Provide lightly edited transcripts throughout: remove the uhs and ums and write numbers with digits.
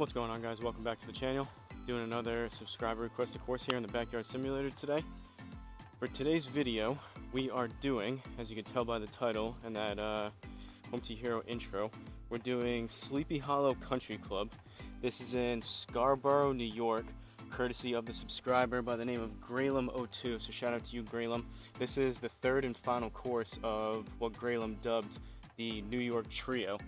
What's going on, guys? Welcome back to the channel. Doing another subscriber requested course here in the Backyard Simulator today. For today's video, we are doing, as you can tell by the title and that Home to Hero intro, we're doing Sleepy Hollow Country Club. This is in Scarborough, New York, courtesy of the subscriber by the name of Graylam02. So shout out to you, Graylam. This is the third and final course of what Graylam dubbed the New York Trio.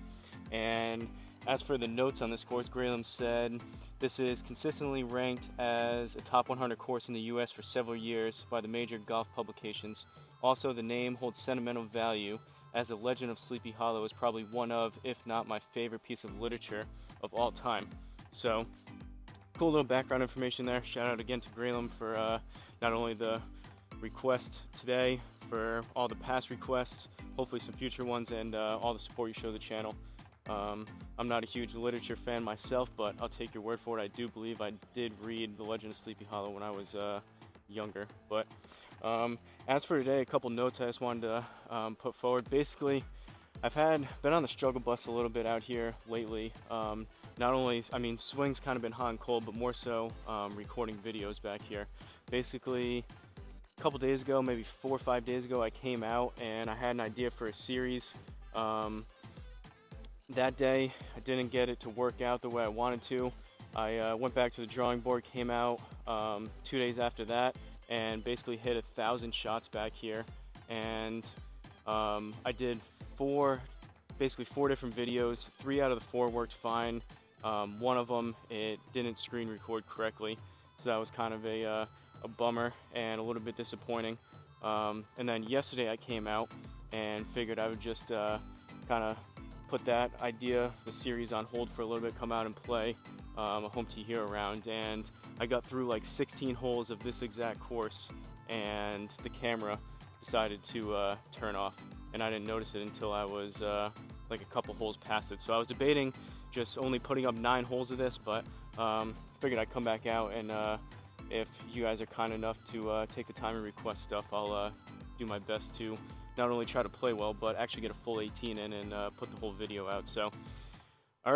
And as for the notes on this course, Graylam said, this is consistently ranked as a top 100 course in the US for several years by the major golf publications. Also, the name holds sentimental value, as the legend of Sleepy Hollow is probably one of, if not my favorite piece of literature of all time. So, cool little background information there. Shout out again to Graylam for not only the request today, for all the past requests, hopefully some future ones, and all the support you show the channel. I'm not a huge literature fan myself, but I'll take your word for it. I do believe I did read The Legend of Sleepy Hollow when I was younger. But as for today, a couple notes I just wanted to put forward. Basically, I've been on the struggle bus a little bit out here lately. Not only, I mean, swing's kind of been hot and cold, but more so recording videos back here. Basically, a couple days ago, maybe 4 or 5 days ago, I came out and I had an idea for a series. That day, I didn't get it to work out the way I wanted to. I went back to the drawing board, came out 2 days after that, and basically hit 1,000 shots back here. And I did basically four different videos. 3 out of the 4 worked fine. One of them, it didn't screen record correctly, so that was kind of a bummer and a little bit disappointing. And then yesterday I came out and figured I would just kind of put that idea, the series, on hold for a little bit, come out and play a Home to Hero round. And I got through like 16 holes of this exact course, and the camera decided to turn off, and I didn't notice it until I was like a couple holes past it. So I was debating just only putting up 9 holes of this, but figured I'd come back out, and if you guys are kind enough to take the time and request stuff, I'll do my best to not only try to play well, but actually get a full 18 in and put the whole video out. So I've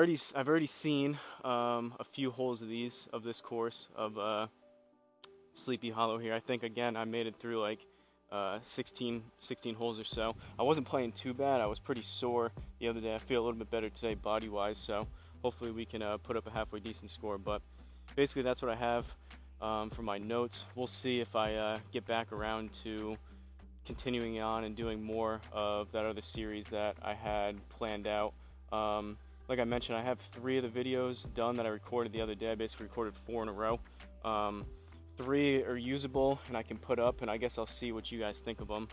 already seen a few holes of this course of Sleepy Hollow here. I think, again, I made it through like 16 holes or so. I wasn't playing too bad. I was pretty sore the other day. I feel a little bit better today body wise, so hopefully we can put up a halfway decent score. But basically that's what I have for my notes. We'll see if I get back around to continuing on and doing more of that other series that I had planned out. Like I mentioned, I have 3 of the videos done that I recorded the other day. I basically recorded 4 in a row. 3 are usable and I can put up, and I guess I'll see what you guys think of them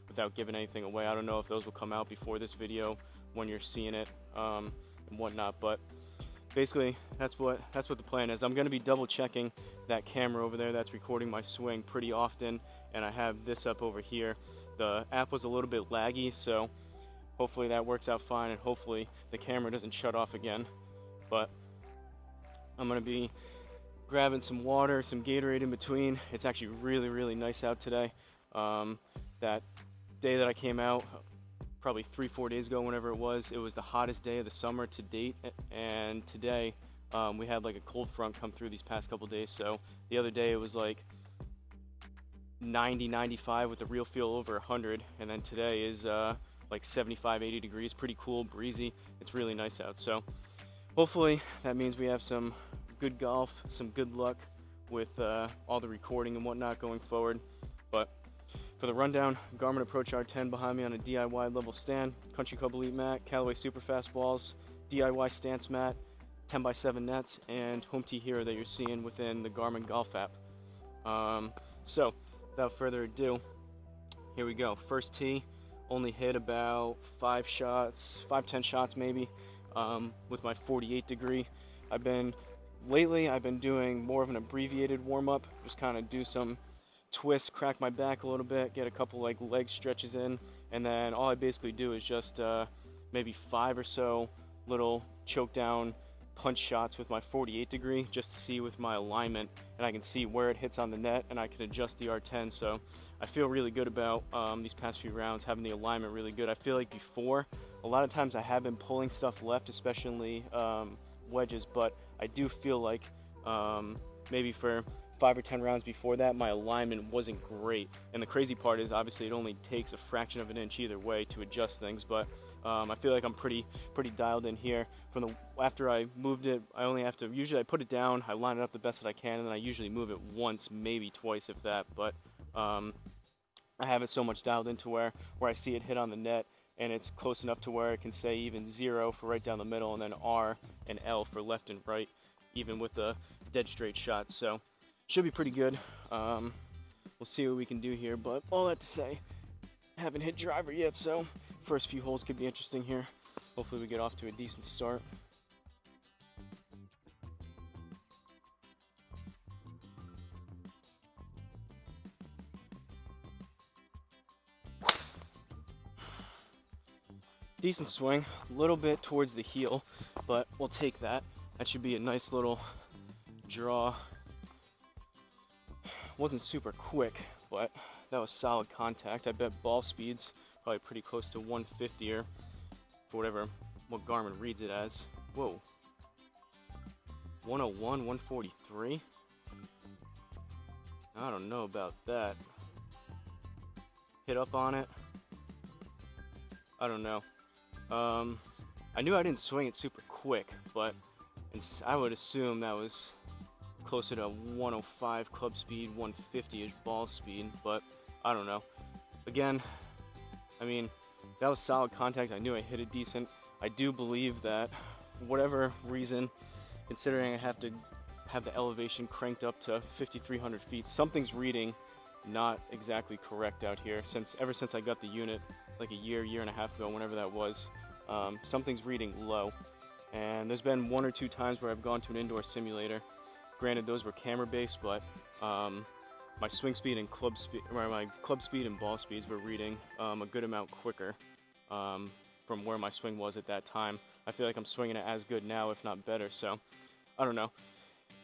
without giving anything away. I don't know if those will come out before this video when you're seeing it and whatnot, but basically that's what the plan is. I'm going to be double checking that camera over there that's recording my swing pretty often, and I have this up over here. The app was a little bit laggy, so hopefully that works out fine, and hopefully the camera doesn't shut off again. But I'm going to be grabbing some water, some Gatorade in between. It's actually really, really nice out today. That day that I came out, probably 3-4 days ago, whenever it was the hottest day of the summer to date, and today we had like a cold front come through these past couple days. So the other day it was like 90, 95 with the real feel over 100, and then today is like 75, 80 degrees, pretty cool, breezy. It's really nice out. So hopefully that means we have some good golf, some good luck with all the recording and whatnot going forward. But for the rundown, Garmin Approach R10 behind me on a DIY level stand, Country Club Elite mat, Callaway Super Fast balls, DIY stance mat, 10x7 nets, and Home to Hero that you're seeing within the Garmin Golf app. So without further ado, here we go. First tee, only hit about 5 shots, 5-10 shots maybe, with my 48 degree. Lately I've been doing more of an abbreviated warm-up, just kind of do some twists, crack my back a little bit, get a couple like leg stretches in, and then all I basically do is just maybe 5 or so little choke down punch shots with my 48 degree, just to see with my alignment, and I can see where it hits on the net, and I can adjust the R10. So I feel really good about these past few rounds, having the alignment really good. I feel like before, a lot of times I have been pulling stuff left, especially wedges, but I do feel like maybe for 5 or 10 rounds before that, my alignment wasn't great. And the crazy part is, obviously, it only takes a fraction of an inch either way to adjust things, but I feel like I'm pretty dialed in here. After I moved it, I only have to, usually I put it down, I line it up the best that I can, and then I usually move it once, maybe twice if that, but I have it so much dialed into where I see it hit on the net, and it's close enough to where I can say even 0 for right down the middle, and then R and L for left and right, even with the dead straight shot. So should be pretty good. We'll see what we can do here, but all that to say, haven't hit driver yet, so first few holes could be interesting here. Hopefully we get off to a decent start. Decent swing, a little bit towards the heel, but we'll take that. That should be a nice little draw. Wasn't super quick, but that was solid contact. I bet ball speed's probably pretty close to 150 or whatever, what Garmin reads it as. Whoa. 101, 143? I don't know about that. Hit up on it. I don't know. I knew I didn't swing it super quick, but I would assume that was closer to 105 club speed, 150-ish ball speed, but I don't know. Again, I mean, that was solid contact. I knew I hit it decent. I do believe that, for whatever reason, considering I have to have the elevation cranked up to 5,300 feet, something's reading not exactly correct out here. Ever since I got the unit, like a year and a half ago, whenever that was, something's reading low. And there's been 1 or 2 times where I've gone to an indoor simulator. Granted, those were camera based, but my swing speed and my club speed and ball speeds were reading a good amount quicker from where my swing was at that time. I feel like I'm swinging it as good now, if not better, so I don't know.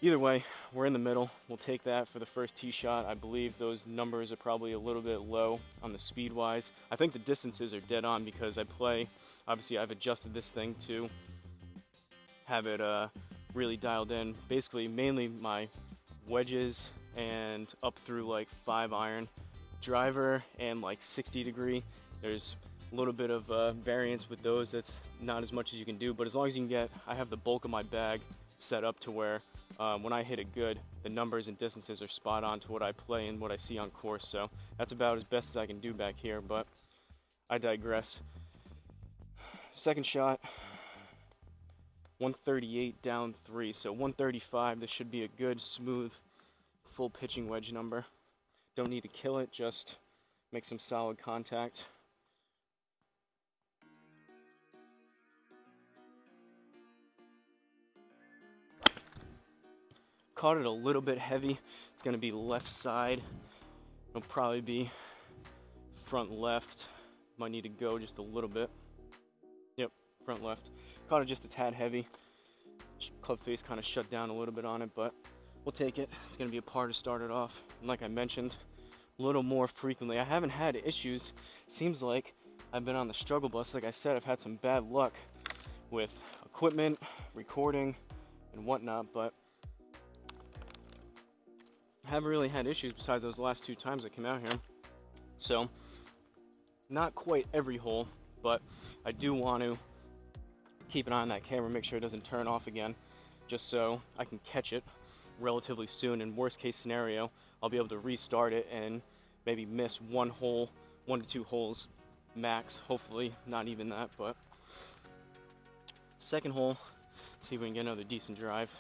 Either way, we're in the middle. We'll take that for the first tee shot. I believe those numbers are probably a little bit low on the speed wise. I think the distances are dead on because obviously I've adjusted this thing to have it really dialed in. Basically, mainly my wedges and up through like 5-iron, driver and like 60 degree. There's a little bit of variance with those. That's not as much as you can do, but as long as you can get, I have the bulk of my bag set up to where when I hit it good, the numbers and distances are spot on to what I play and what I see on course. So that's about as best as I can do back here, but I digress. Second shot, 138 down 3, so 135. This should be a good, smooth, full pitching wedge number. Don't need to kill it, just make some solid contact. Caught it a little bit heavy. It's going to be left side. It'll probably be front left. Might need to go just a little bit. Yep, front left. Caught it just a tad heavy. Club face kind of shut down a little bit on it, but we'll take it. It's going to be a par to start it off. And like I mentioned, a little more frequently. I haven't had issues. Seems like I've been on the struggle bus. Like I said, I've had some bad luck with equipment, recording, and whatnot, but haven't really had issues besides those last 2 times I came out here. So not quite every hole, but I do want to keep an eye on that camera, make sure it doesn't turn off again, just so I can catch it relatively soon. In worst case scenario, I'll be able to restart it and maybe miss 1 hole, 1 to 2 holes max. Hopefully not even that, but second hole, see if we can get another decent drive.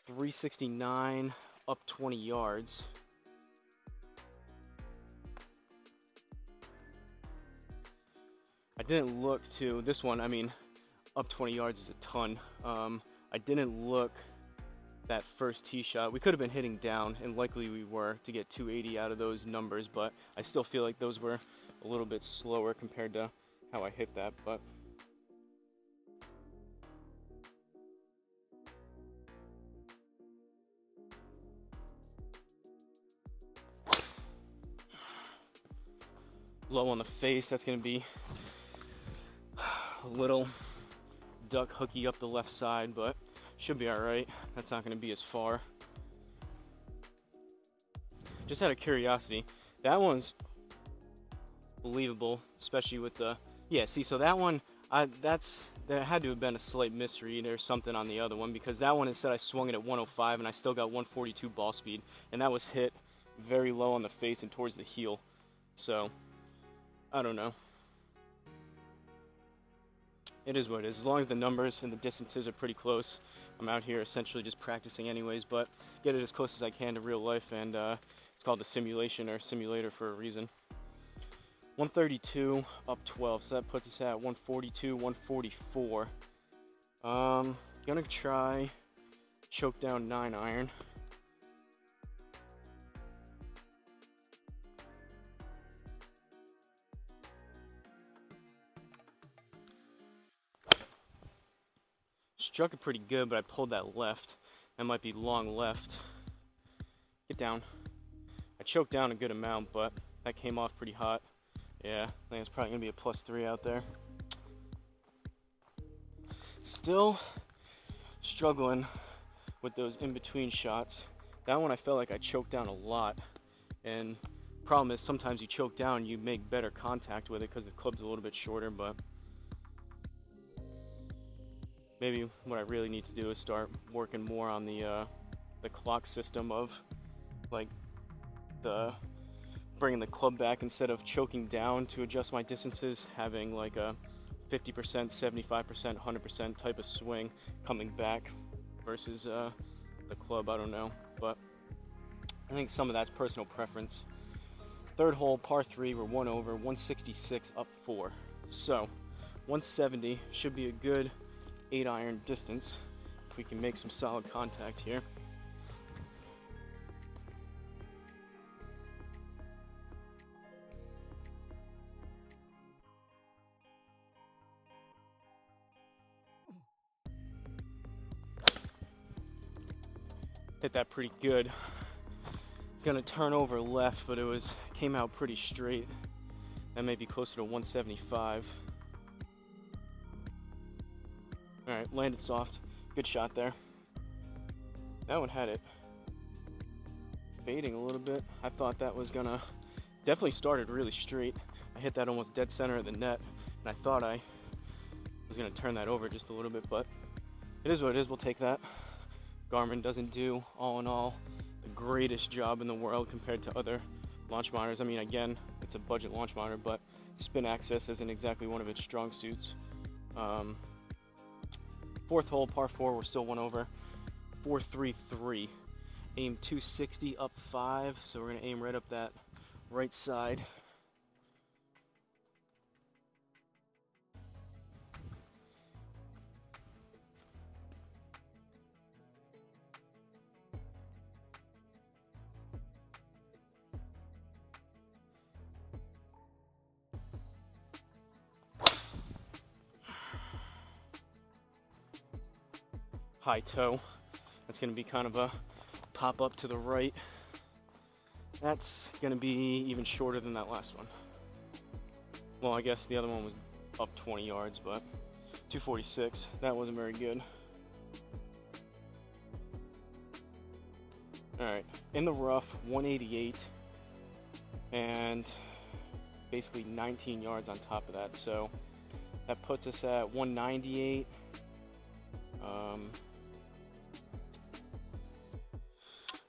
369 up 20 yards. I didn't look to this one. I mean, up 20 yards is a ton. I didn't look that first tee shot. We could have been hitting down, and likely we were, to get 280 out of those numbers, but I still feel like those were a little bit slower compared to how I hit that. But low on the face, that's going to be a little duck hooky up the left side, but should be all right. That's not going to be as far. Just out of curiosity, that one's believable, especially with the, yeah, see, so that one, there had to have been a slight misread or something on the other one, because that one, it said I swung it at 105 and I still got 142 ball speed, and that was hit very low on the face and towards the heel. So I don't know. It is what it is. As long as the numbers and the distances are pretty close. I'm out here essentially just practicing anyways, but get it as close as I can to real life, and it's called the simulation or simulator for a reason. 132 up 12, so that puts us at 142, 144. Gonna try choke down 9 iron. Struck it pretty good, but I pulled that left. That might be long left. Get down. I choked down a good amount, but that came off pretty hot. Yeah, I think it's probably gonna be a +3 out there. Still struggling with those in-between shots. That one I felt like I choked down a lot, and problem is sometimes you choke down, you make better contact with it because the club's a little bit shorter, but maybe what I really need to do is start working more on the clock system of like bringing the club back instead of choking down to adjust my distances, having like a 50%, 75%, 100% type of swing coming back versus the club. I don't know, but I think some of that's personal preference. Third hole, par 3, we're 1 over, 166 up 4. So 170 should be a good 8 iron distance if we can make some solid contact here. Hit that pretty good. It's gonna turn over left, but it came out pretty straight. That may be closer to 175. All right, landed soft. Good shot there. That one had it fading a little bit. I thought that was gonna, definitely started really straight. I hit that almost dead center of the net, and I thought I was gonna turn that over just a little bit, but it is what it is. We'll take that. Garmin doesn't do, all in all, the greatest job in the world compared to other launch monitors. I mean, again, it's a budget launch monitor, but spin access isn't exactly one of its strong suits. Fourth hole, par 4, we're still 1 over, 433. Aim 260 up 5, so we're gonna aim right up that right side. High toe. That's going to be kind of a pop up to the right. That's going to be even shorter than that last one. Well, I guess the other one was up 20 yards, but 246. That wasn't very good. All right, in the rough, 188, and basically 19 yards on top of that. So that puts us at 198.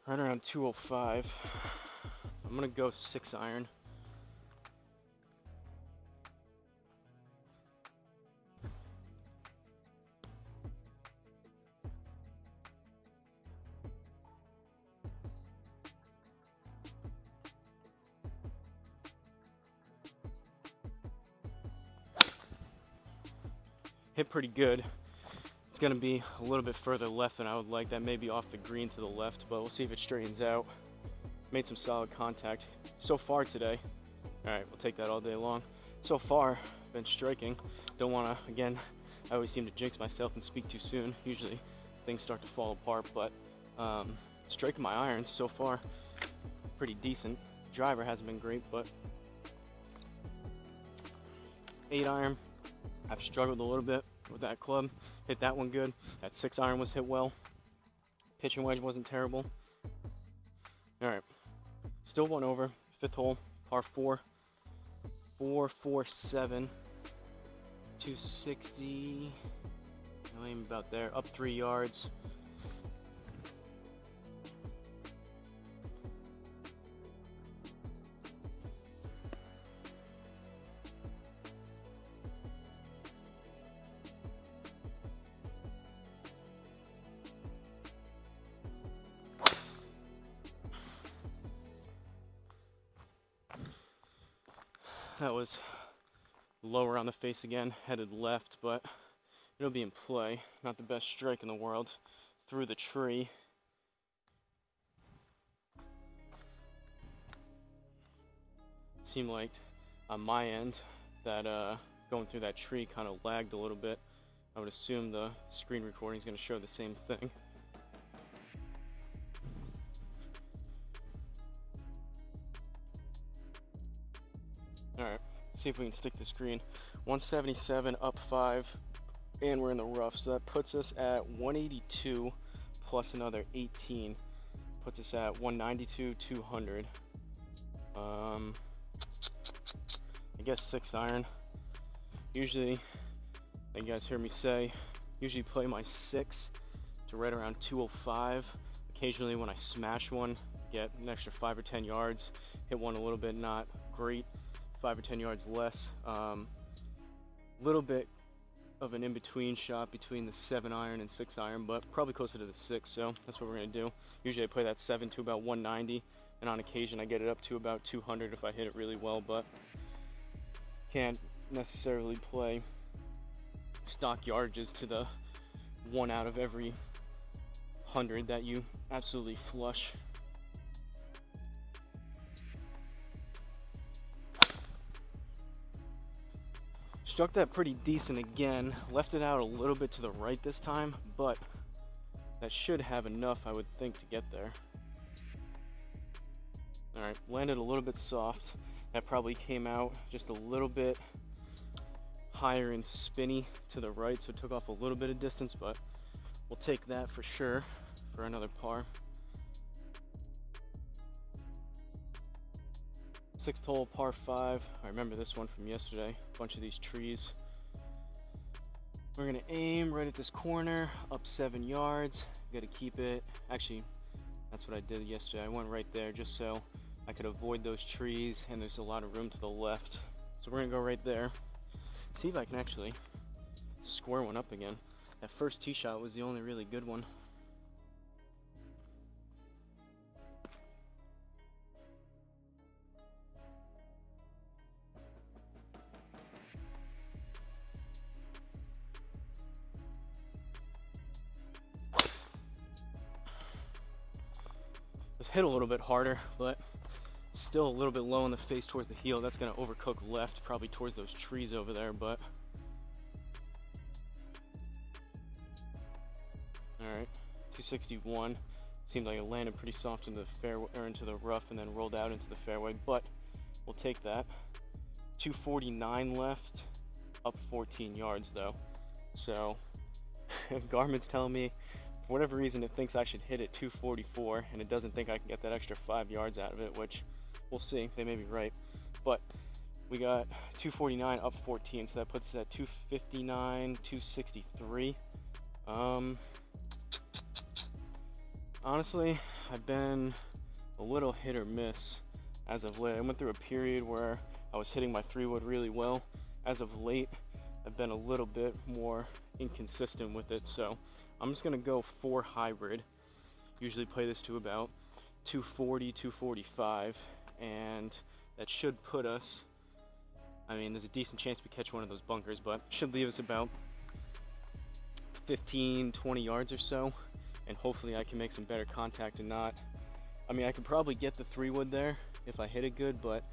Right around 205. I'm gonna go 6 iron. Hit pretty good. It's gonna be a little bit further left than I would like. That may be off the green to the left, but we'll see if it straightens out. Made some solid contact so far today. All right, we'll take that all day long. So far, been striking. Don't wanna, again, I always seem to jinx myself and speak too soon. Usually things start to fall apart, but striking my irons so far, pretty decent. Driver hasn't been great, but 8 iron, I've struggled a little bit. with that club. Hit that one good. That 6-iron was hit well. Pitching wedge wasn't terrible. All right, still one over. 5th hole, par 4, 447, 260. I'm about there, up 3 yards. That was lower on the face again, headed left, but it'll be in play. Not the best strike in the world. Through the tree. Seemed like on my end that going through that tree kind of lagged a little bit. I would assume the screen recording is going to show the same thing. Alright, see if we can stick the screen. 177 up 5, and we're in the rough, so that puts us at 182 plus another 18. Puts us at 192, 200. I guess 6-iron. Usually, like you guys hear me say, usually play my 6 to right around 205. Occasionally when I smash one, get an extra 5 or 10 yards. Hit one a little bit not great. 5 or 10 yards less. Little bit of an in-between shot between the 7-iron and 6-iron, but probably closer to the 6, so that's what we're going to do. Usually I play that 7 to about 190, and on occasion I get it up to about 200 if I hit it really well, but can't necessarily play stock yardages to the 1 out of every 100 that you absolutely flush. Struck that pretty decent again, left it out a little bit to the right this time, but that should have enough, I would think, to get there. Alright, landed a little bit soft. That probably came out just a little bit higher and spinny to the right, so it took off a little bit of distance, but we'll take that for sure for another par. 6th hole, par 5. I remember this one from yesterday. A bunch of these trees. We're gonna aim right at this corner, up 7 yards. Gotta keep it. Actually, that's what I did yesterday. I went right there just so I could avoid those trees, and there's a lot of room to the left. So we're gonna go right there. See if I can actually square one up again. That first tee shot was the only really good one. Hit a little bit harder, but still a little bit low in the face towards the heel. That's going to overcook left, probably towards those trees over there, but all right, 261. Seemed like it landed pretty soft in the fairway or into the rough and then rolled out into the fairway, but we'll take that. 249 left, up 14 yards though. So Garmin's telling me, for whatever reason, it thinks I should hit it 244, and it doesn't think I can get that extra 5 yards out of it, which we'll see. They may be right. But we got 249 up 14, so that puts us at 259, 263. Honestly, I've been a little hit or miss as of late. I went through a period where I was hitting my 3-wood really well. As of late, I've been a little bit more inconsistent with it, so I'm just gonna go 4 hybrid. Usually play this to about 240, 245, and that should put us, I mean, there's a decent chance we catch one of those bunkers, but should leave us about 15, 20 yards or so, and hopefully I can make some better contact and not, I mean, I could probably get the 3-wood there if I hit it good, but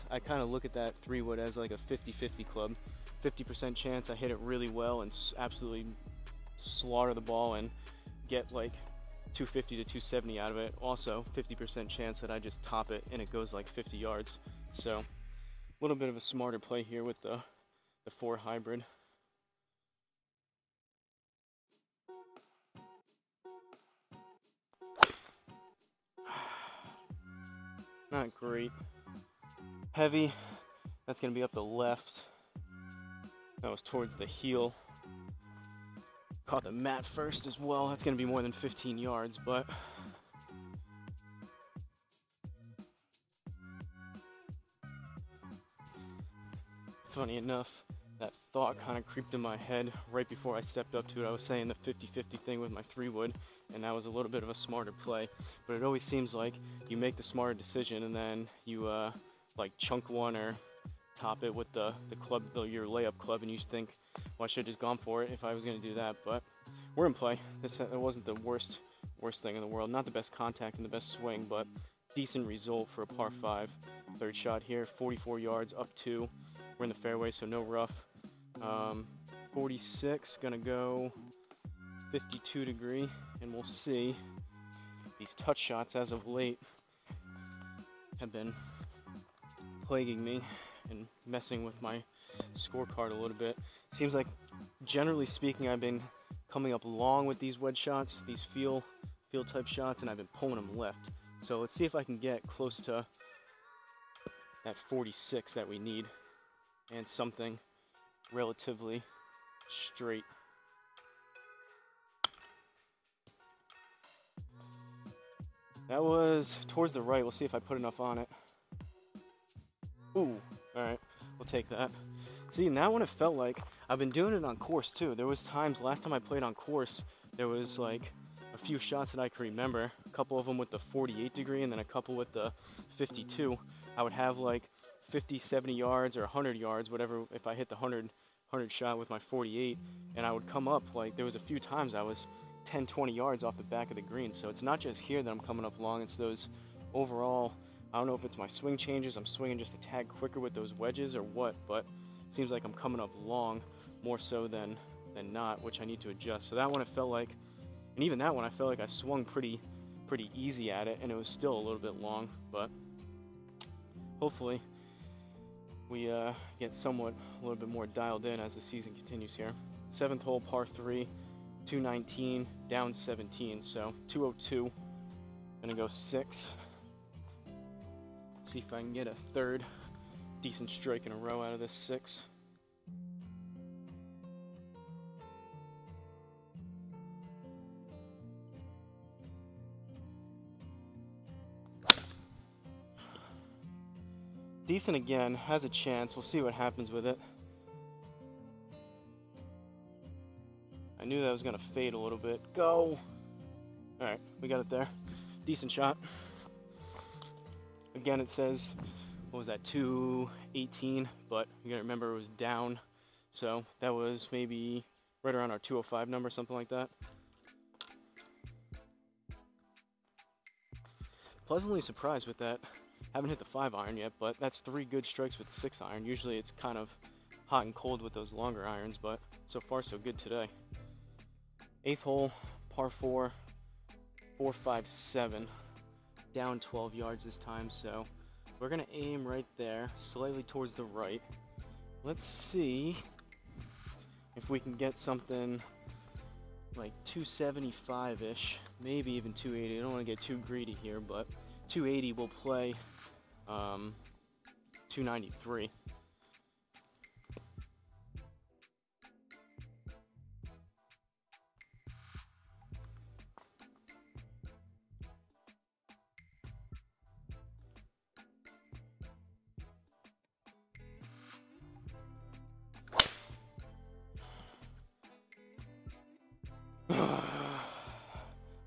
I kind of look at that 3-wood as like a 50-50 club. 50% chance I hit it really well and absolutely slaughter the ball and get like 250 to 270 out of it. Also 50% chance that I just top it and it goes like 50 yards. So a little bit of a smarter play here with the 4 hybrid. not great. Heavy, that's gonna be up the left. That was towards the heel. Caught the mat first as well. That's gonna be more than 15 yards, but funny enough, that thought kind of creeped in my head right before I stepped up to it. I was saying the 50-50 thing with my 3-wood, and that was a little bit of a smarter play. But it always seems like you make the smarter decision and then you like chunk one or top it with the club, your layup club, and you just think, well, I should have just gone for it if I was going to do that. But we're in play. It wasn't the worst thing in the world. Not the best contact and the best swing, but decent result for a par 5. Third shot here, 44 yards, up 2. We're in the fairway, so no rough. 46, gonna go 52 degree, and we'll see. These touch shots as of late have been plaguing me and messing with my scorecard a little bit. Seems like, generally speaking, I've been coming up long with these wedge shots, these feel type shots, and I've been pulling them left. So let's see if I can get close to that 46 that we need and something relatively straight. That was towards the right. We'll see if I put enough on it. Ooh, all right, we'll take that. See, in that one it felt like, I've been doing it on course too. There was times, last time I played on course, there was like a few shots that I could remember, a couple of them with the 48 degree and then a couple with the 52. I would have like 50, 70 yards or 100 yards, whatever, if I hit the 100 shot with my 48, and I would come up, like there was a few times I was 10, 20 yards off the back of the green. So it's not just here that I'm coming up long, it's those overall, I don't know if it's my swing changes, I'm swinging just a tad quicker with those wedges or what, but it seems like I'm coming up long more so than not, which I need to adjust. So that one it felt like, and even that one I felt like I swung pretty easy at it, and it was still a little bit long, but hopefully we get somewhat a little bit more dialed in as the season continues here. 7th hole, par 3, 219, down 17, so 202. Gonna go 6. See if I can get a third decent strike in a row out of this 6. Decent again, has a chance. We'll see what happens with it. I knew that was gonna fade a little bit. Go! Alright, we got it there. Decent shot. Again, it says, what was that, 218, but you gotta remember it was down. So that was maybe right around our 205 number, something like that. Pleasantly surprised with that. Haven't hit the 5-iron yet, but that's 3 good strikes with the 6-iron. Usually it's kind of hot and cold with those longer irons, but so far so good today. 8th hole, par 4, 457, down 12 yards this time, so we're gonna aim right there, slightly towards the right. Let's see if we can get something like 275-ish, maybe even 280. I don't want to get too greedy here, but 280 will play 293.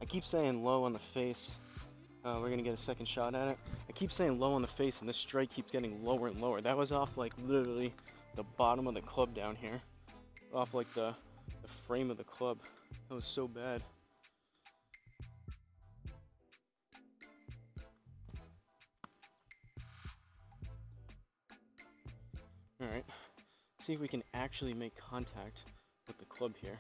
I keep saying low on the face. We're gonna get a second shot at it. I keep saying low on the face, and this strike keeps getting lower and lower. That was off like literally the bottom of the club down here, off like the frame of the club. That was so bad. All right, see if we can actually make contact with the club here.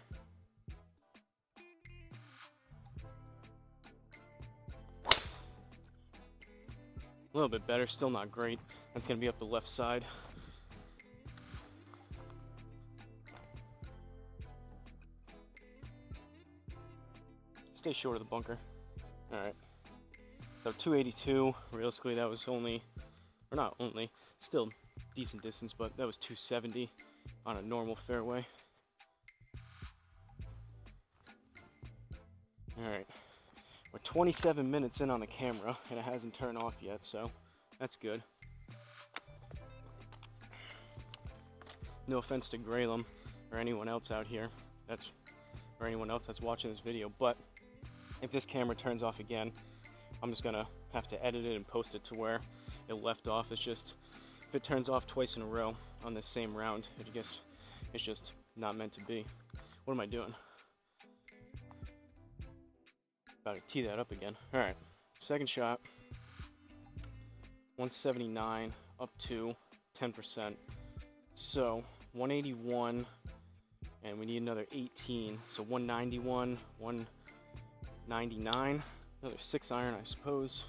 A little bit better, still not great. That's gonna be up the left side. Stay short of the bunker. All right. So 282, realistically that was only, or not only, still decent distance, but that was 270 on a normal fairway. Alright, we're 27 minutes in on the camera, and it hasn't turned off yet, so that's good. No offense to Graylem or anyone else out here, or anyone else that's watching this video, but if this camera turns off again, I'm just gonna have to edit it and post it to where it left off. It's just, if it turns off twice in a row on this same round, it's just not meant to be. What am I doing? About to tee that up again. All right, second shot, 179 up to 10%. So 181, and we need another 18. So 191, 199, another 6 iron, I suppose.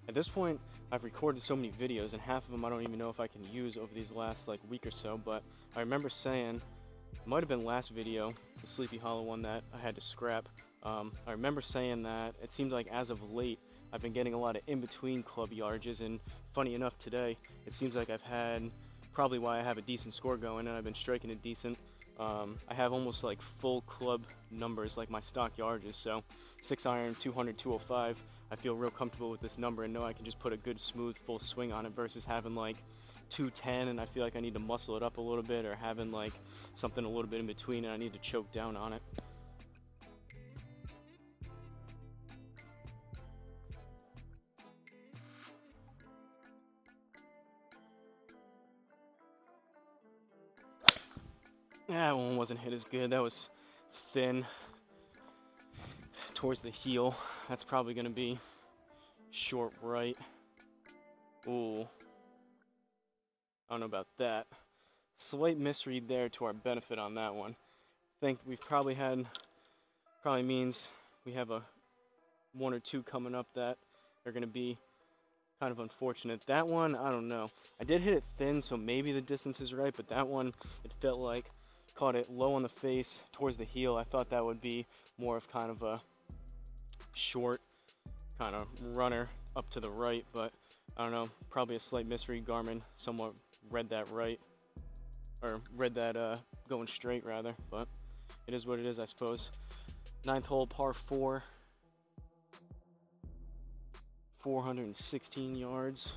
At this point, I've recorded so many videos, and half of them I don't even know if I can use over these last like week or so, but I remember saying, it might have been last video, the Sleepy Hollow one that I had to scrap. I remember saying that it seems like as of late, I've been getting a lot of in-between club yardages, and funny enough today, it seems like I've had, probably why I have a decent score going, and I've been striking it decent. I have almost like full club numbers, like my stock yardages, so 6 iron, 200, 205, I feel real comfortable with this number and know I can just put a good smooth full swing on it versus having like 210 and I feel like I need to muscle it up a little bit, or having like something a little bit in between and I need to choke down on it. That one wasn't hit as good. That was thin towards the heel. That's probably going to be short right. Ooh. I don't know about that. Slight misread there to our benefit on that one. I think we've probably means we have a 1 or 2 coming up that are going to be kind of unfortunate. That one, I don't know. I did hit it thin, so maybe the distance is right, but that one, it felt like, caught it low on the face towards the heel. I thought that would be more of kind of a short kind of runner up to the right, but I don't know, probably a slight misread. Garmin somewhat read that right, or read that going straight rather, but it is what it is, I suppose. 9th hole, par 4, 416 yards.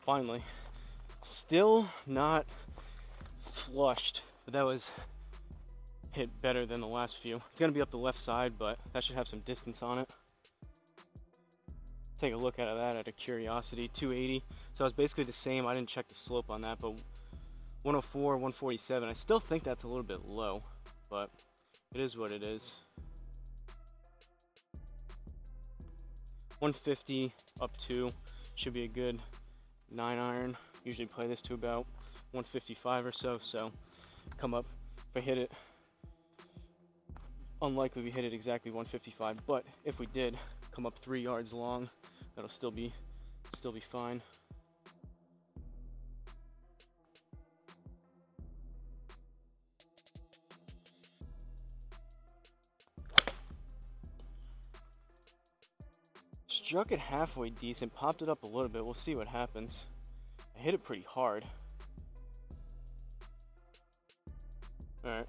Finally, still not flushed, but that was hit better than the last few. It's gonna be up the left side, but that should have some distance on it. Take a look at that out of curiosity. 280, so it's basically the same. I didn't check the slope on that, but 104, 147. I still think that's a little bit low, but it is what it is. 150 up 2 should be a good 9 iron. Usually play this to about 155 or so, so come up. If I hit it, unlikely we hit it exactly 155, but if we did come up 3 yards long, that'll still be fine. Struck it halfway decent, popped it up a little bit. We'll see what happens. I hit it pretty hard. Alright.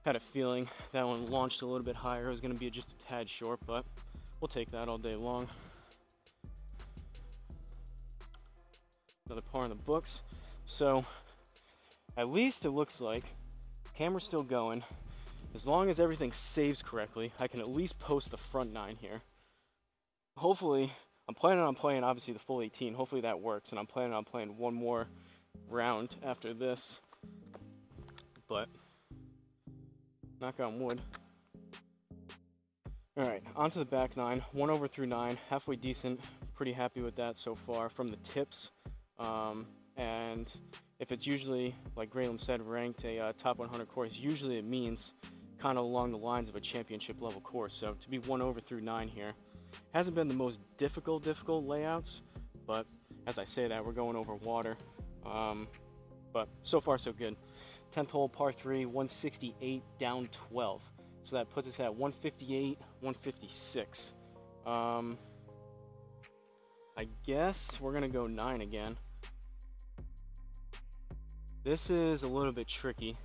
Had a feeling that one launched a little bit higher. It was going to be just a tad short, but we'll take that all day long. Another par in the books. So, at least it looks like camera's still going. As long as everything saves correctly, I can at least post the front 9 here. Hopefully, I'm planning on playing obviously the full 18. Hopefully that works, and I'm planning on playing one more round after this. But knock on wood. Alright, on to the back 9. 1 over through 9, halfway decent. Pretty happy with that so far. From the tips, And if it's usually, like Graham said, ranked a top 100 course, usually it means kind of along the lines of a championship level course. So to be 1 over through 9 here hasn't been the most difficult layouts, but as I say that, we're going over water. But so far so good. 10th hole, par 3, 168 down 12. So that puts us at 158, 156. I guess we're gonna go 9 again. This is a little bit tricky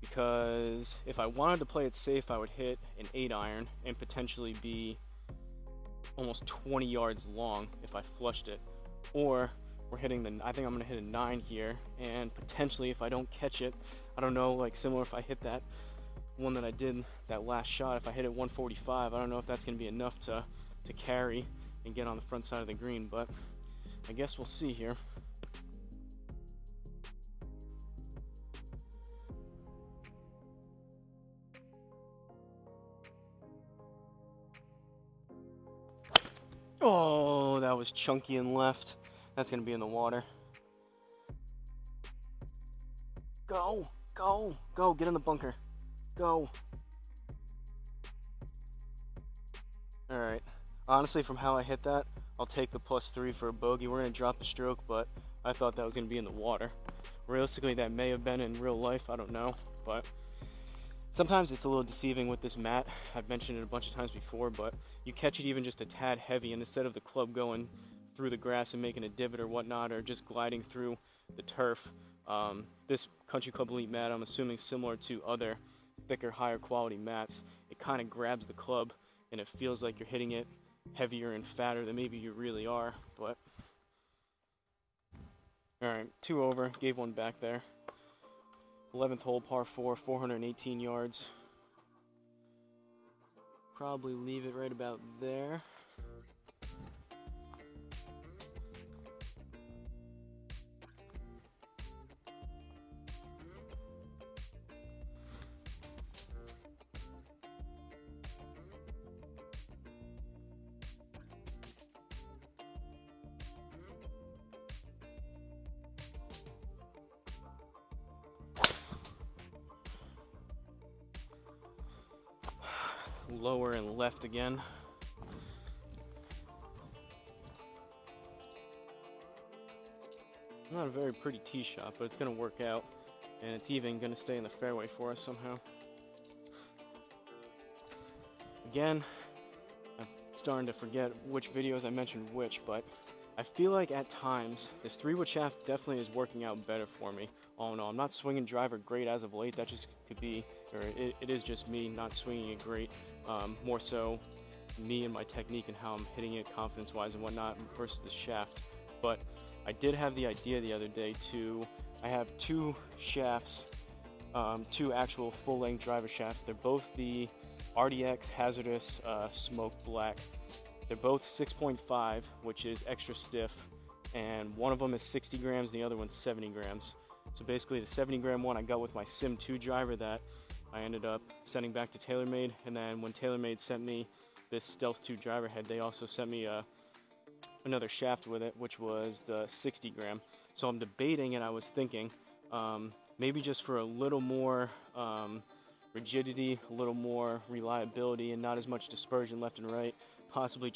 because if I wanted to play it safe, I would hit an 8 iron and potentially be almost 20 yards long if I flushed it. Or we're hitting I think I'm gonna hit a 9 here, and potentially if I don't catch it, I don't know, like similar if I hit that one that I did, that last shot, if I hit it 145, I don't know if that's gonna be enough to carry and get on the front side of the green, but I guess we'll see here. Oh, that was chunky and left. That's gonna be in the water. Go, go, go, get in the bunker. Go. All right. Honestly, from how I hit that, I'll take the +3 for a bogey. We're gonna drop the stroke, but I thought that was gonna be in the water. Realistically, that may have been in real life, I don't know, but sometimes it's a little deceiving with this mat. I've mentioned it a bunch of times before, but you catch it even just a tad heavy, and instead of the club going through the grass and making a divot or whatnot, or just gliding through the turf, this Country Club Elite mat, I'm assuming similar to other thicker, higher quality mats, it kind of grabs the club and it feels like you're hitting it heavier and fatter than maybe you really are. But all right, 2 over, gave one back there. 11th hole, par 4, 418 yards. Probably leave it right about there. Lower and left again. Not a very pretty tee shot, but it's going to work out, and it's even going to stay in the fairway for us somehow. Again, I'm starting to forget which videos I mentioned which, but I feel like at times this 3-wood shaft definitely is working out better for me. All in all, I'm not swinging driver great as of late. That just could be, or it is just me not swinging it great. More so me and my technique and how I'm hitting it confidence-wise and whatnot versus the shaft. But I did have the idea the other day I have 2 shafts, 2 actual full-length driver shafts. They're both the RDX Hazardous Smoked Black. They're both 6.5, which is extra stiff, and one of them is 60 grams, the other one's 70 grams. So basically the 70 gram one I got with my Sim 2 driver that I ended up sending back to TaylorMade, and then when TaylorMade sent me this Stealth 2 driver head, they also sent me another shaft with it, which was the 60 gram. So I'm debating, and I was thinking maybe just for a little more rigidity, a little more reliability, and not as much dispersion left and right, possibly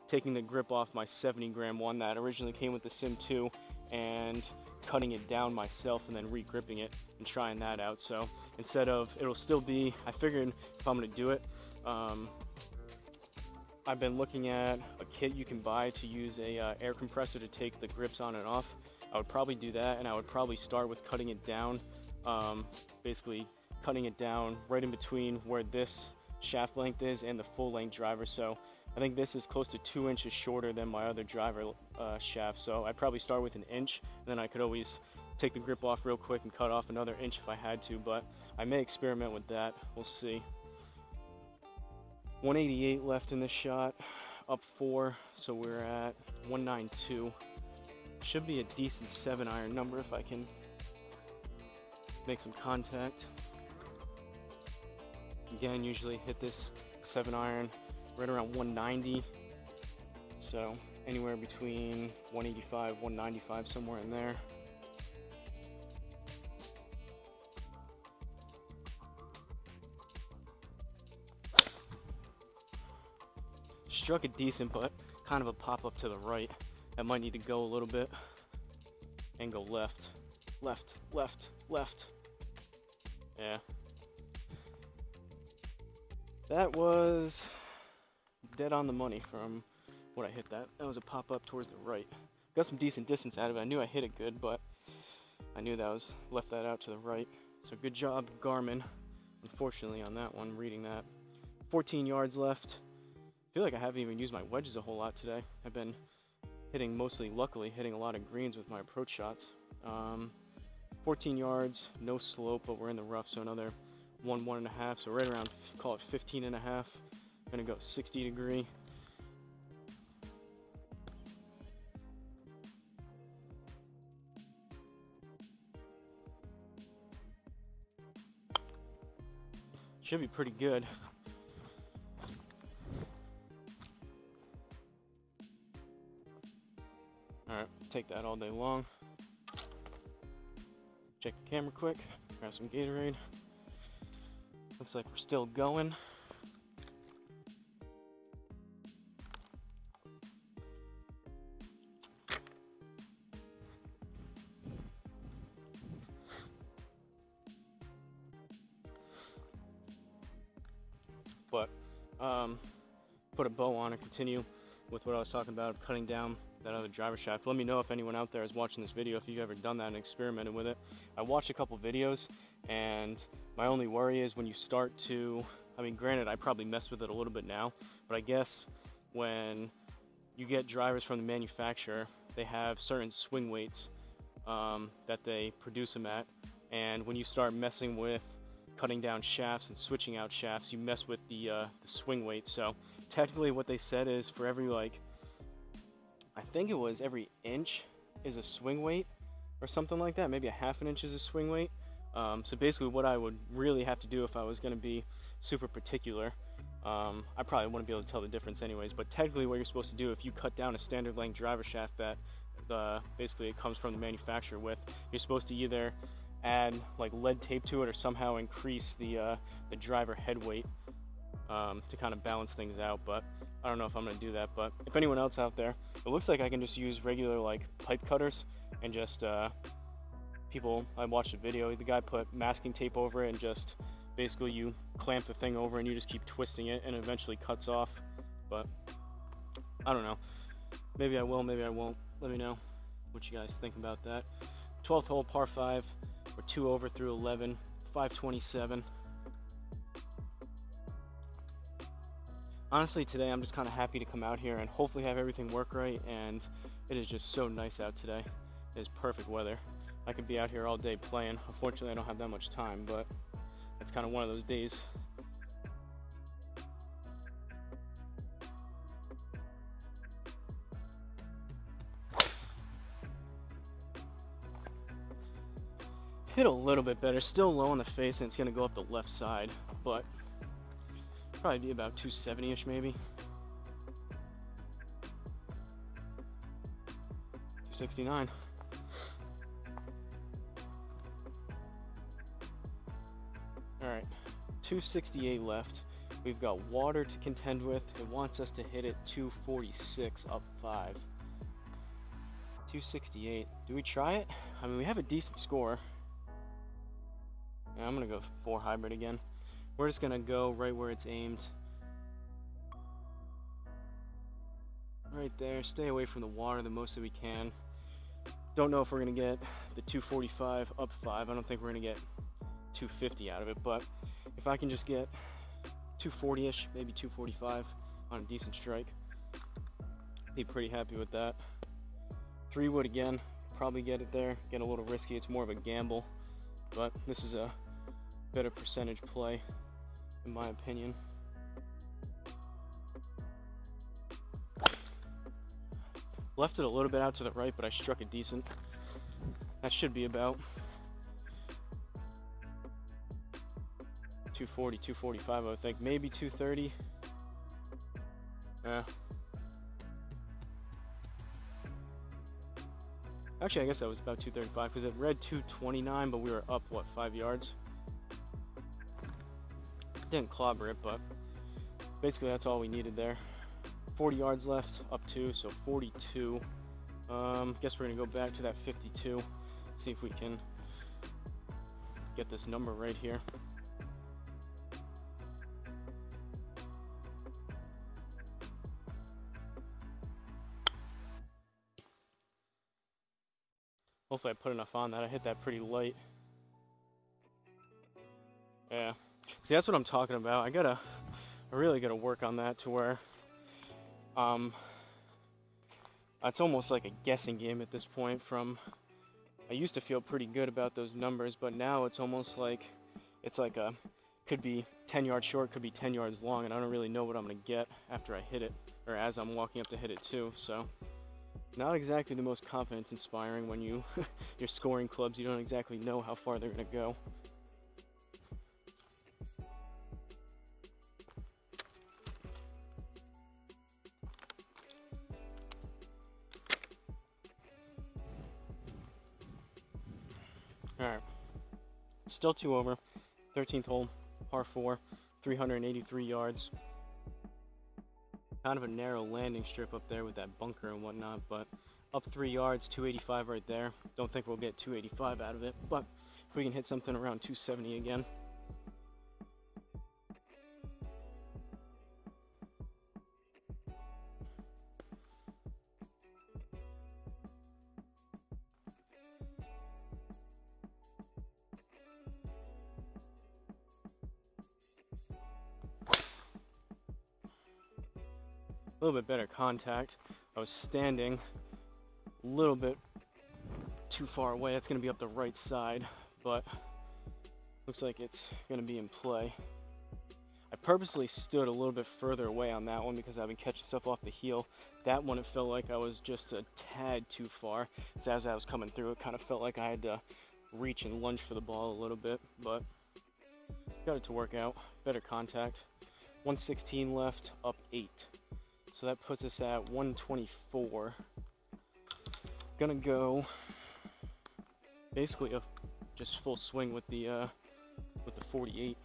taking the grip off my 70 gram one that originally came with the Sim 2 and cutting it down myself and then re-gripping it and trying that out. So instead of, it'll still be, I figured if I'm going to do it, I've been looking at a kit you can buy to use a air compressor to take the grips on and off. I would probably do that, and I would probably start with cutting it down, basically cutting it down right in between where this shaft length is and the full length driver. So I think this is close to 2 inches shorter than my other driver shaft, so I'd probably start with 1 inch, and then I could always take the grip off real quick and cut off another inch if I had to, but I may experiment with that. We'll see. 188 left in this shot, up 4, so we're at 192. Should be a decent 7-iron number if I can make some contact. Again, usually hit this 7-iron right around 190, so anywhere between 185, 195, somewhere in there. Struck it decent, but kind of a pop up to the right. I might need to go a little bit and go left, left, left, left. Yeah. That was dead on the money from what I hit that. That was a pop up towards the right. Got some decent distance out of it. I knew I hit it good, but I knew that was left that out to the right. So good job, Garmin. Unfortunately on that one, reading that. 14 yards left. I feel like I haven't even used my wedges a whole lot today. I've been hitting mostly, luckily, hitting a lot of greens with my approach shots. 14 yards, no slope, but we're in the rough, so another 1.5, so right around, call it 15.5. Gonna go 60 degree. Should be pretty good. Alright, take that all day long. Check the camera quick, grab some Gatorade. Looks like we're still going. But put a bow on and continue with what I was talking about, cutting down that other driver shaft. Let me know if anyone out there is watching this video, if you've ever done that and experimented with it. I watched a couple videos, and my only worry is when you start to, I mean, granted, I probably messed with it a little bit now, but I guess when you get drivers from the manufacturer, they have certain swing weights that they produce them at, and when you start messing with cutting down shafts and switching out shafts, you mess with the swing weight. So technically what they said is for every, like, I think it was every inch is a swing weight or something like that. Maybe a half an inch is a swing weight. So basically what I would really have to do if I was going to be super particular, I probably wouldn't be able to tell the difference anyways, but technically what you're supposed to do if you cut down a standard length driver shaft that basically it comes from the manufacturer with, you're supposed to either add like lead tape to it or somehow increase the driver head weight to kind of balance things out. But I don't know if I'm going to do that. But if anyone else out there, it looks like I can just use regular like pipe cutters and just I watched a video, the guy put masking tape over it and just basically you clamp the thing over and you just keep twisting it and it eventually cuts off. But I don't know, maybe I will, maybe I won't. Let me know what you guys think about that. 12th hole, par 5. We're 2 over through 11, 527. Honestly, today I'm just kind of happy to come out here and hopefully have everything work right, and it is just so nice out today. It is perfect weather. I could be out here all day playing. Unfortunately, I don't have that much time, but it's kind of one of those days. Hit a little bit better, still low on the face, and it's gonna go up the left side, but probably be about 270-ish maybe. 269. All right, 268 left. We've got water to contend with. It wants us to hit it 246 up 5. 268. Do we try it? I mean, we have a decent score. Yeah, I'm gonna go 4 hybrid again. We're just gonna go right where it's aimed. Right there. Stay away from the water the most that we can. Don't know if we're gonna get the 245 up 5. I don't think we're gonna get 250 out of it, but if I can just get 240-ish, maybe 245 on a decent strike, be pretty happy with that. 3 wood again. Probably get it there. Get a little risky. It's more of a gamble, but this is a better percentage play in my opinion. Left it a little bit out to the right, but I struck it decent. That should be about 240, 245, I would think. Maybe 230. Actually, I guess that was about 235 because it read 229, but we were up, what, 5 yards? Didn't clobber it, but basically that's all we needed there. 40 yards left, up 2, so 42. Guess we're gonna go back to that 52, see if we can get this number right here. Hopefully I put enough on that. I hit that pretty light. Yeah. See, that's what I'm talking about. I really gotta work on that to where it's almost like a guessing game at this point. I used to feel pretty good about those numbers, but now it's almost like could be 10 yards short, could be 10 yards long, and I don't really know what I'm gonna get after I hit it, or as I'm walking up to hit it too. So not exactly the most confidence inspiring when you're scoring clubs. You don't exactly know how far they're gonna go. Alright, still 2 over, 13th hole, par 4, 383 yards. Kind of a narrow landing strip up there with that bunker and whatnot, but up 3 yards, 285 right there. Don't think we'll get 285 out of it, but if we can hit something around 270 again. A little bit better contact. I was standing a little bit too far away. That's going to be up the right side, but looks like it's going to be in play. I purposely stood a little bit further away on that one because I've been catching stuff off the heel. That one, it felt like I was just a tad too far. So as I was coming through, it kind of felt like I had to reach and lunge for the ball a little bit, but got it to work out. Better contact. 116 left, up 8. So that puts us at 124. Gonna go basically just full swing with the 48.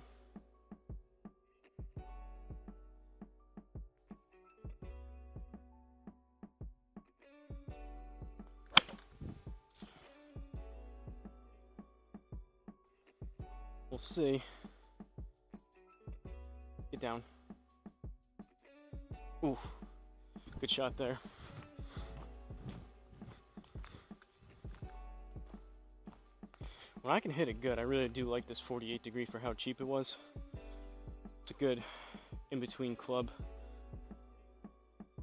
We'll see. Get down. Ooh, good shot there. When I can hit it good, I really do like this 48 degree for how cheap it was. It's a good in-between club.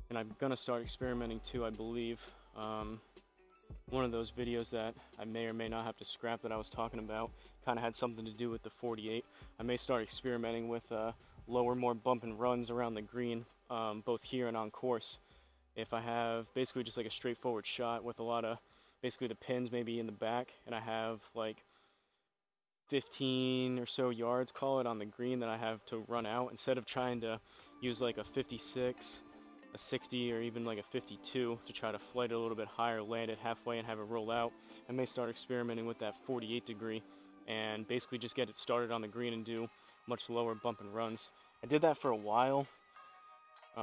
And I'm gonna start experimenting too, I believe. One of those videos that I may or may not have to scrap that I was talking about kind of had something to do with the 48. I may start experimenting with lower, more bump and runs around the green, both here and on course. If I have basically just like a straightforward shot with a lot of basically the pins maybe in the back, and I have like 15 or so yards, call it, on the green that I have to run out, instead of trying to use like a 56, a 60, or even like a 52 to try to flight it a little bit higher, land it halfway and have it roll out, I may start experimenting with that 48 degree and basically just get it started on the green and do much lower bump and runs. I did that for a while. It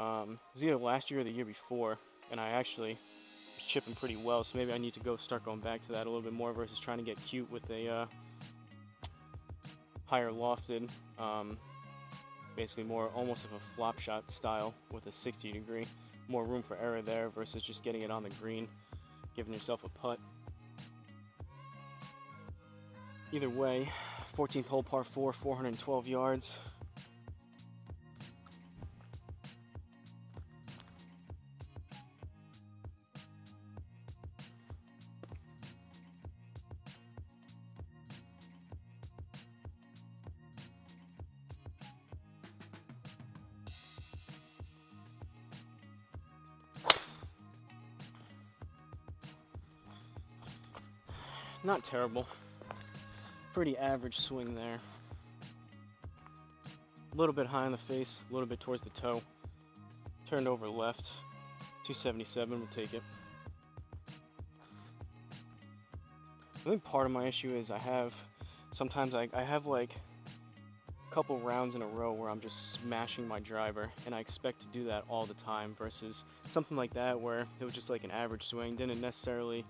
was either last year or the year before, and I actually was chipping pretty well, so maybe I need to start going back to that a little bit more versus trying to get cute with a higher lofted, basically more almost of a flop shot style with a 60 degree. More room for error there versus just getting it on the green, giving yourself a putt. Either way, 14th hole, par 4, 412 yards. Not terrible. Pretty average swing there. A little bit high on the face, a little bit towards the toe. Turned over left. 277, we'll take it. I think part of my issue is sometimes I have like a couple rounds in a row where I'm just smashing my driver, and I expect to do that all the time versus something like that where it was just like an average swing, didn't necessarily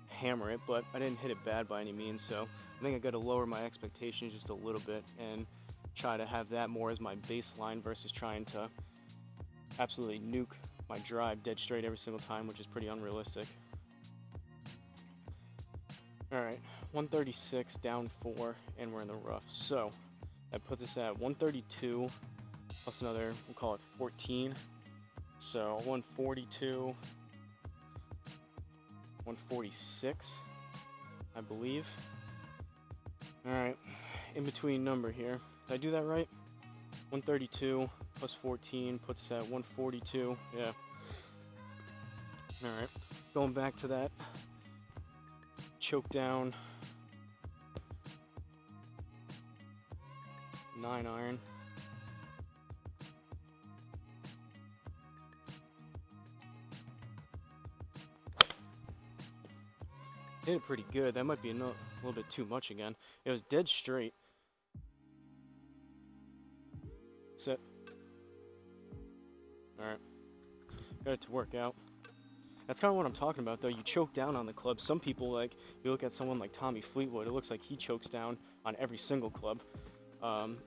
hammer it, but I didn't hit it bad by any means. So I think I got to lower my expectations just a little bit and try to have that more as my baseline versus trying to absolutely nuke my drive dead straight every single time, which is pretty unrealistic. Alright, 136 down 4, and we're in the rough. So that puts us at 132 plus another, we'll call it 14. So 142, 146, I believe. Alright, in between number here. Did I do that right? 132 plus 14 puts us at 142. Yeah. Alright, going back to that choke down 9-iron. Hit it pretty good. That might be a little bit too much again. It was dead straight. Set. Alright. Got it to work out. That's kind of what I'm talking about, though. You choke down on the club. Some people, like, you look at someone like Tommy Fleetwood, it looks like he chokes down on every single club.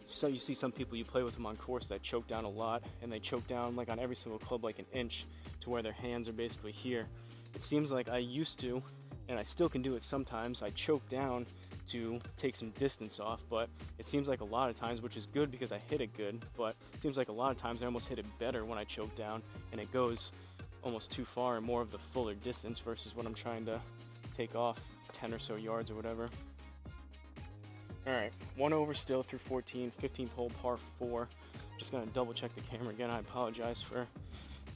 So you see some people you play with them on course that choke down a lot, and they choke down like on every single club like an inch to where their hands are basically here. It seems like I used to, and I still can do it sometimes, I choke down to take some distance off, but it seems like a lot of times, which is good because I hit it good, but it seems like a lot of times I almost hit it better when I choke down, and it goes almost too far and more of the fuller distance versus what I'm trying to take off 10 or so yards or whatever. Alright, 1 over still through 14, 15th hole par 4. Just gonna double check the camera again. I apologize for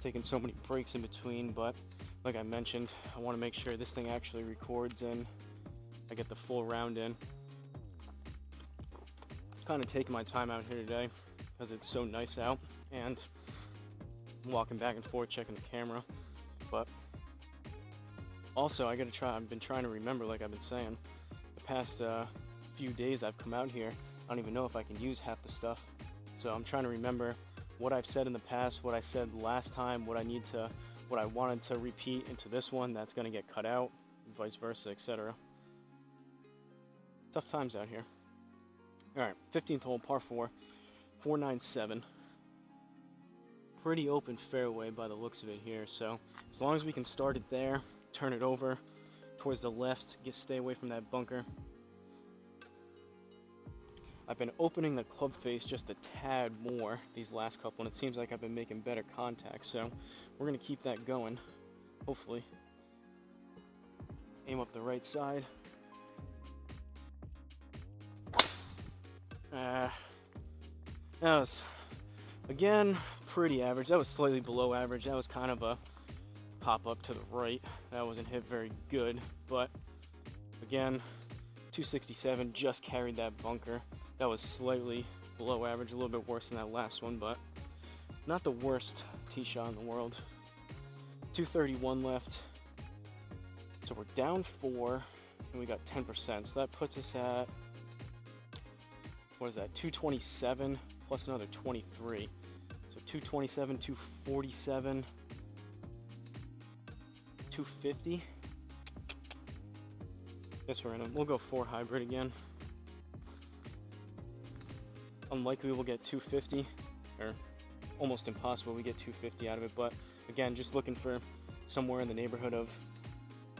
taking so many breaks in between, but like I mentioned, I want to make sure this thing actually records and I get the full round in. Kind of taking my time out here today because it's so nice out, and I'm walking back and forth checking the camera. But also I gotta try, I've been trying to remember, like I've been saying, the past few days I've come out here, I don't even know if I can use half the stuff. So I'm trying to remember what I've said in the past, what I said last time, what I wanted to repeat into this one that's gonna get cut out, vice versa, etc. Tough times out here. Alright, 15th hole, par 4, 497. Pretty open fairway by the looks of it here, so as long as we can start it there, turn it over towards the left, stay away from that bunker. I've been opening the club face just a tad more these last couple, and it seems like I've been making better contact, so we're going to keep that going, hopefully. Aim up the right side. That was, again, pretty average. That was slightly below average. That was kind of a pop up to the right. That wasn't hit very good, but again, 267, just carried that bunker. That was slightly below average, a little bit worse than that last one, but not the worst tee shot in the world. 231 left. So we're down 4, and we got 10%. So that puts us at, what is that, 227 plus another 23. So 227, 247, 250. Guess we're in them. We'll go 4 hybrid again. Unlikely we'll get 250, or almost impossible we get 250 out of it, but again, just looking for somewhere in the neighborhood of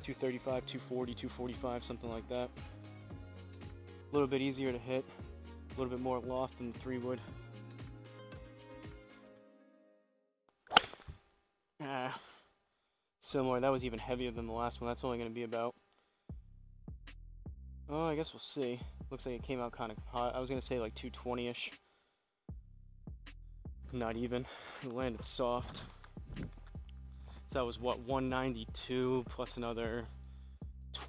235, 240, 245, something like that. A little bit easier to hit, a little bit more loft than the 3 wood. Similar, that was even heavier than the last one. That's only going to be about, oh, I guess we'll see. Looks like it came out kind of hot. I was going to say like 220-ish. Not even. It landed soft. So that was what, 192 plus another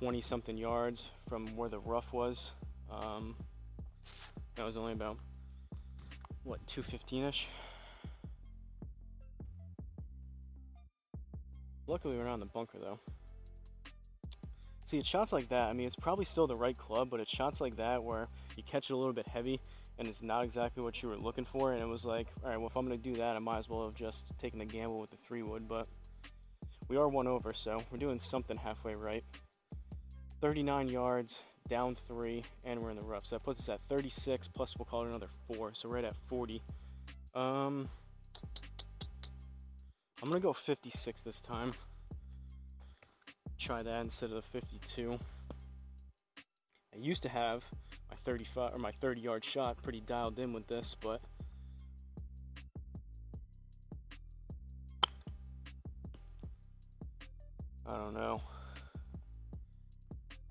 20-something yards from where the rough was. That was only about, what, 215-ish? Luckily we're not in the bunker though. See, it's shots like that. I mean, it's probably still the right club, but it's shots like that where you catch it a little bit heavy and it's not exactly what you were looking for. And it was like, all right, well, if I'm going to do that, I might as well have just taken the gamble with the 3-wood. But we are 1 over, so we're doing something halfway right. 39 yards, down 3, and we're in the rough. So that puts us at 36, plus we'll call it another 4. So right at 40. I'm going to go 56 this time. Try that instead of the 52. I used to have my 35 or my 30-yard shot pretty dialed in with this, but I don't know.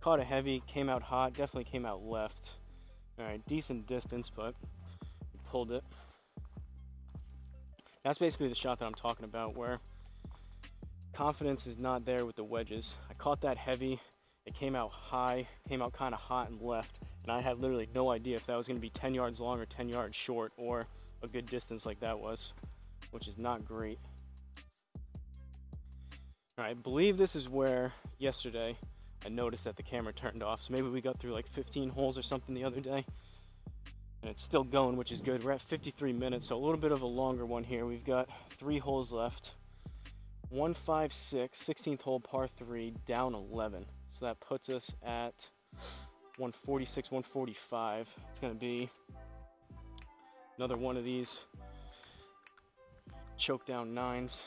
Caught a heavy, came out hot, definitely came out left. All right, decent distance, but we pulled it. That's basically the shot that I'm talking about, where confidence is not there with the wedges. I caught that heavy, it came out high, came out kind of hot and left, and I had literally no idea if that was going to be 10 yards long or 10 yards short, or a good distance like that was, which is not great. All right, I believe this is where yesterday I noticed that the camera turned off, so maybe we got through like 15 holes or something the other day, and it's still going, which is good. We're at 53 minutes, so a little bit of a longer one here. We've got 3 holes left. 156, 16th hole, par 3, down 11. So that puts us at 146, 145. It's going to be another one of these choke down 9s.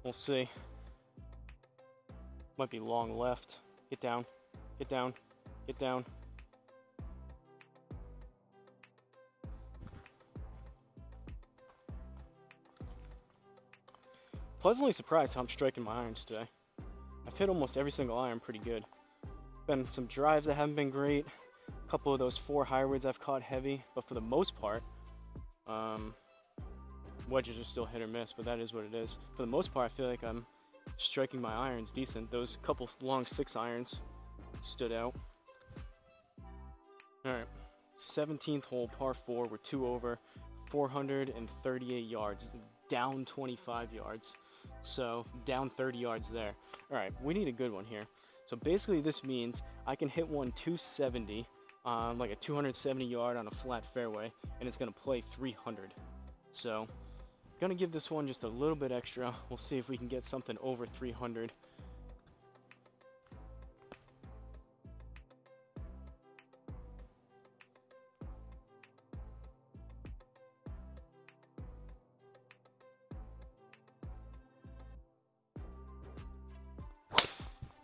We'll see. Might be long left. Get down, get down, get down. Pleasantly surprised how I'm striking my irons today. I've hit almost every single iron pretty good. Been some drives that haven't been great. A couple of those 4 hybrids I've caught heavy, but for the most part, wedges are still hit or miss, but that is what it is. For the most part, I feel like I'm striking my irons decent. Those couple long 6 irons stood out. All right, 17th hole, par 4. We're 2 over, 438 yards, down 25 yards. So down 30 yards there. All right, we need a good one here. So basically this means I can hit one 270 on like a 270 yard on a flat fairway, and it's gonna play 300. So gonna give this one just a little bit extra. We'll see if we can get something over 300.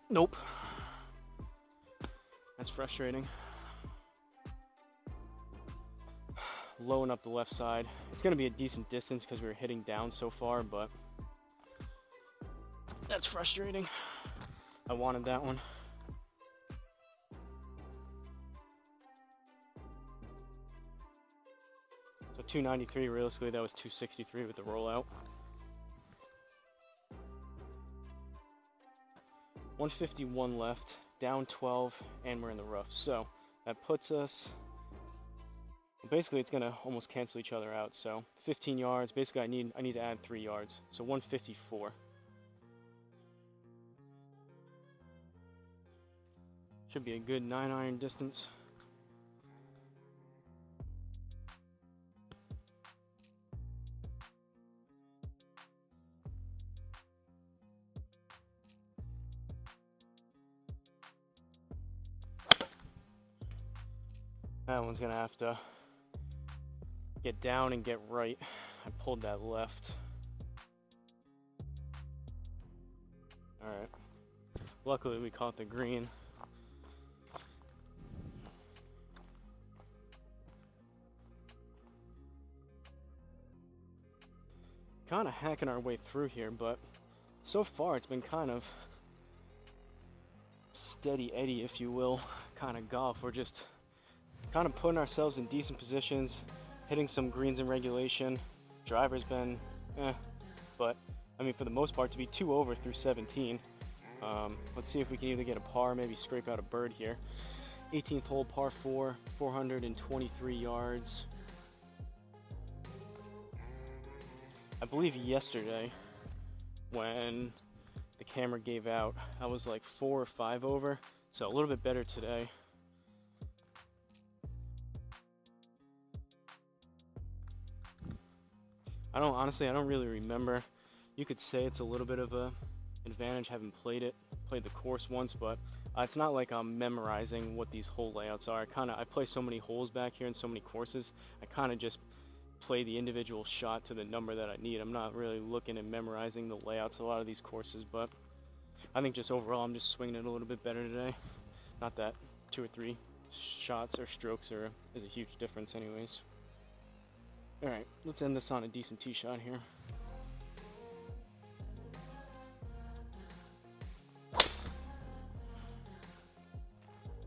Nope. That's frustrating. Lowing up the left side. It's going to be a decent distance because we were hitting down so far, but that's frustrating. I wanted that one. So 293, realistically that was 263 with the rollout. 151 left, down 12, and we're in the rough. So that puts us, basically it's gonna almost cancel each other out. So 15 yards, basically I need to add 3 yards. So 154. Should be a good 9-iron distance. That one's gonna have to get down and get right. I pulled that left. All right. Luckily we caught the green. Kind of hacking our way through here, but so far it's been kind of steady Eddie, if you will, kind of golf. We're just kind of putting ourselves in decent positions, hitting some greens in regulation. Driver's been but I mean for the most part to be 2 over through 17. Let's see if we can either get a par, maybe scrape out a bird here. 18th hole, par 4, 423 yards. I believe yesterday when the camera gave out, I was like 4 or 5 over, so a little bit better today. Honestly, I don't really remember. You could say it's a little bit of a advantage having played the course once, but it's not like I'm memorizing what these hole layouts are. I play so many holes back here and so many courses, I kind of just play the individual shot to the number that I need. I'm not really looking at memorizing the layouts of a lot of these courses, but I think just overall I'm just swinging it a little bit better today. Not that 2 or 3 shots or strokes is a huge difference anyways. Alright, let's end this on a decent tee shot here.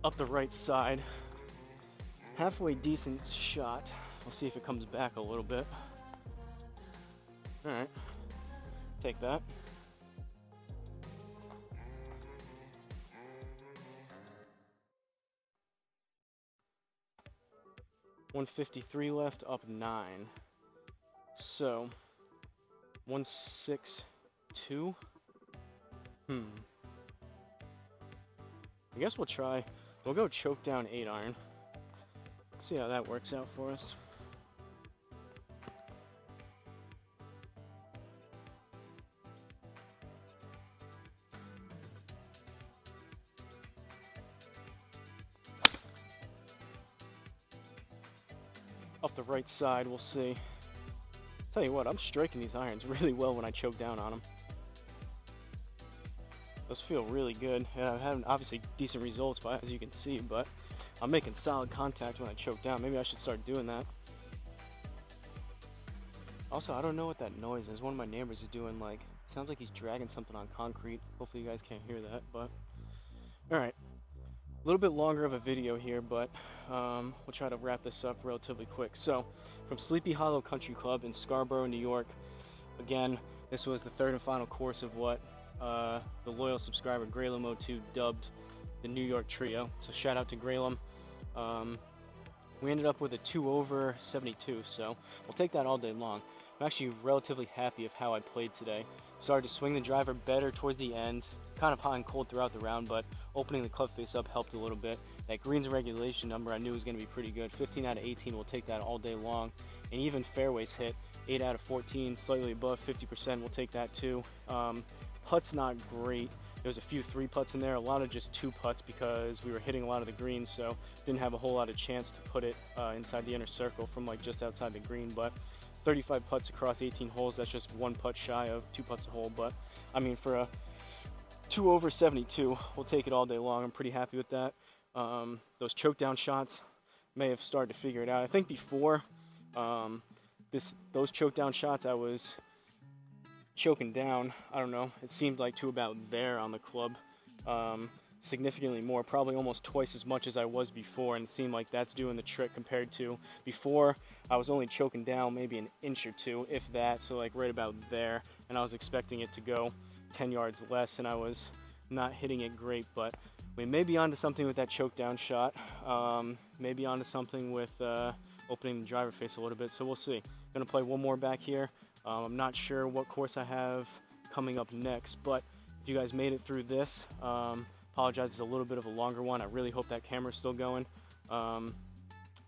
Up the right side. Halfway decent shot. We'll see if it comes back a little bit. Alright, take that. $153 left, up 9. So, 162. I guess we'll go choke down 8 iron. See how that works out for us. Up the right side, we'll see. Tell you what, I'm striking these irons really well when I choke down on them. Those feel really good. Yeah, I've had obviously decent results, as you can see, but I'm making solid contact when I choke down. Maybe I should start doing that. Also, I don't know what that noise is. One of my neighbors is doing sounds like he's dragging something on concrete. Hopefully you guys can't hear that, but alright. A little bit longer of a video here, but we'll try to wrap this up relatively quick. So, from Sleepy Hollow Country Club in Scarborough, New York. Again, this was the 3rd and final course of what the loyal subscriber Graylem02 dubbed the New York Trio. So shout out to Graylem. We ended up with a 2 over 72, so we'll take that all day long. I'm actually relatively happy of how I played today. Started to swing the driver better towards the end, kind of hot and cold throughout the round, but opening the club face up helped a little bit. That greens regulation number I knew was going to be pretty good. 15 out of 18, we'll take that all day long. And even fairways hit, 8 out of 14, slightly above 50%, we'll take that too. Putts not great. There was a few 3 putts in there, a lot of just 2 putts because we were hitting a lot of the greens, so didn't have a whole lot of chance to put it inside the inner circle from just outside the green. But 35 putts across 18 holes, that's just 1 putt shy of 2 putts a hole. But I mean, for a 2 over 72, we'll take it all day long. I'm pretty happy with that. Those choke down shots may have started to figure it out. I think before those choke down shots, I was choking down, I don't know, it seemed like to about there on the club, significantly more, probably almost twice as much as I was before, and it seemed like that's doing the trick compared to before. I was only choking down maybe an inch or 2, if that, so right about there, and I was expecting it to go 10 yards less, and I was not hitting it great. But we may be onto something with that choke down shot, maybe onto something with opening the driver face a little bit, so we'll see. Gonna play one more back here. I'm not sure what course I have coming up next, but if you guys made it through this, apologize, it's a little bit of a longer one. I really hope that camera's still going.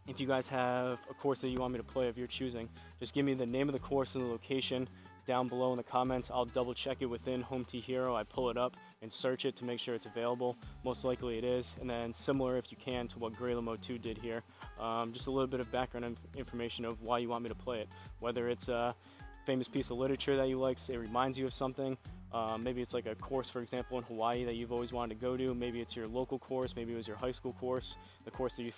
If you guys have a course that you want me to play of your choosing, just give me the name of the course and the location down below in the comments. I'll double check it within Home Tee Hero. I pull it up and search it to make sure it's available. Most likely it is. And then similar, if you can, to what Graylem02 did here. Just a little bit of background information of why you want me to play it. Whether it's a famous piece of literature that you like, it reminds you of something. Maybe it's like a course, for example, in Hawaii that you've always wanted to go to. Maybe it's your local course. Maybe it was your high school course, the course that you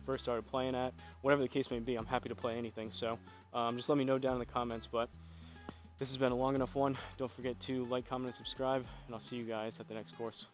first started playing at. Whatever the case may be, I'm happy to play anything. So just let me know down in the comments. But this has been a long enough one. Don't forget to like, comment, and subscribe, and I'll see you guys at the next course.